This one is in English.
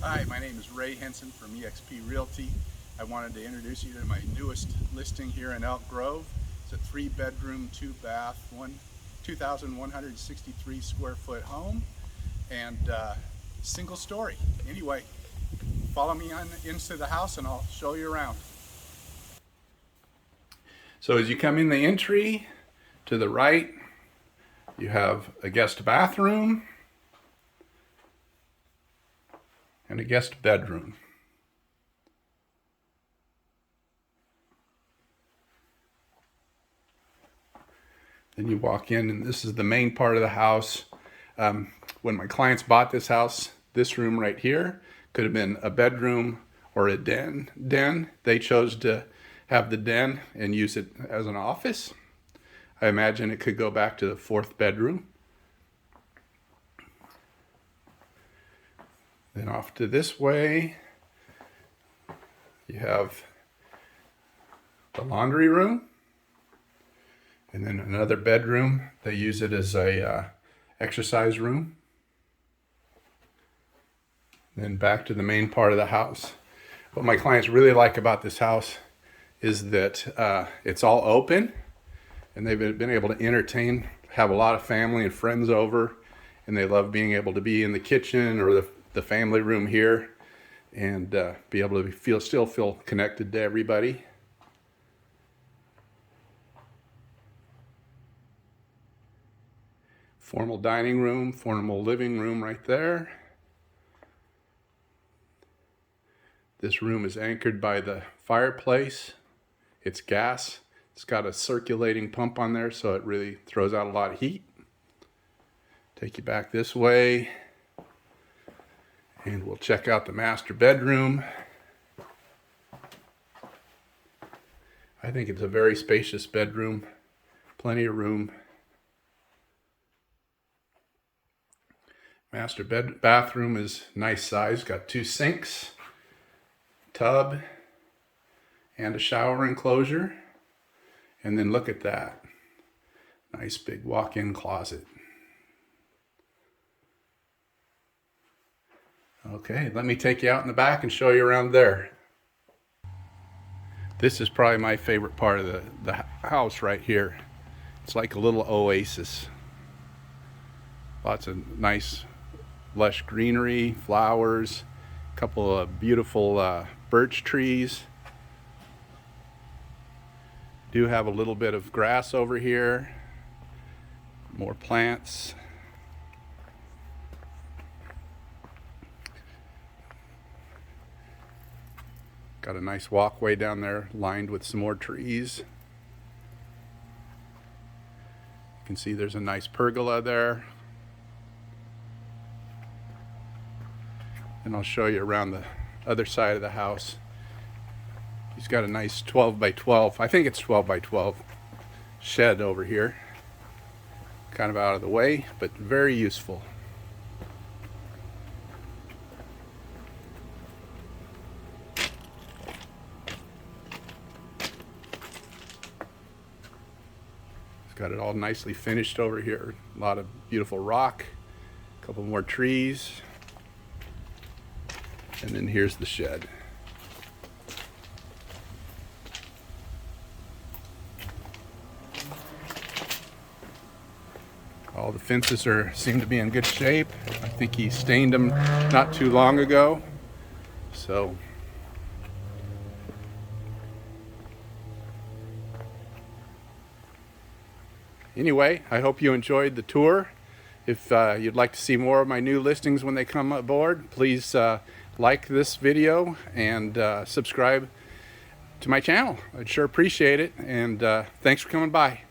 Hi, my name is Ray Henson from eXp Realty. I wanted to introduce you to my newest listing here in Elk Grove. It's a 3-bedroom, 2-bath, 2,163 square foot home, and single story. Anyway, follow me on into the house and I'll show you around. So as you come in the entry, to the right, you have a guest bathroom and a guest bedroom. Then you walk in, and this is the main part of the house. When my clients bought this house, this room right here could have been a bedroom or a den. They chose to have the den and use it as an office. I imagine it could go back to the 4th bedroom. Then off to this way, you have the laundry room, and then another bedroom. They use it as a exercise room. Then back to the main part of the house. What my clients really like about this house is that it's all open, and they've been able to entertain, have a lot of family and friends over, and they love being able to be in the kitchen or the family room here and be able to still feel connected to everybody. Formal dining room, formal living room right there. This room is anchored by the fireplace. It's gas. It's got a circulating pump on there, so it really throws out a lot of heat. Take you back this way, and we'll check out the master bedroom. I think it's a very spacious bedroom, plenty of room. Master bathroom is nice size, got 2 sinks, tub, and a shower enclosure. And then look at that, nice big walk-in closet. Okay, let me take you out in the back and show you around there. This is probably my favorite part of the house right here. It's like a little oasis. Lots of nice lush greenery, flowers, a couple of beautiful birch trees. Do have a little bit of grass over here, more plants. Got a nice walkway down there lined with some more trees. You can see there's a nice pergola there. And I'll show you around the other side of the house. He's got a nice 12 by 12, I think it's 12 by 12 shed over here. Kind of out of the way, but very useful. Got it all nicely finished over here. A lot of beautiful rock, a couple more trees, and then here's the shed. All the fences seem to be in good shape. I think he stained them not too long ago. So anyway, I hope you enjoyed the tour. If you'd like to see more of my new listings when they come aboard, please like this video and subscribe to my channel. I'd sure appreciate it. And thanks for coming by.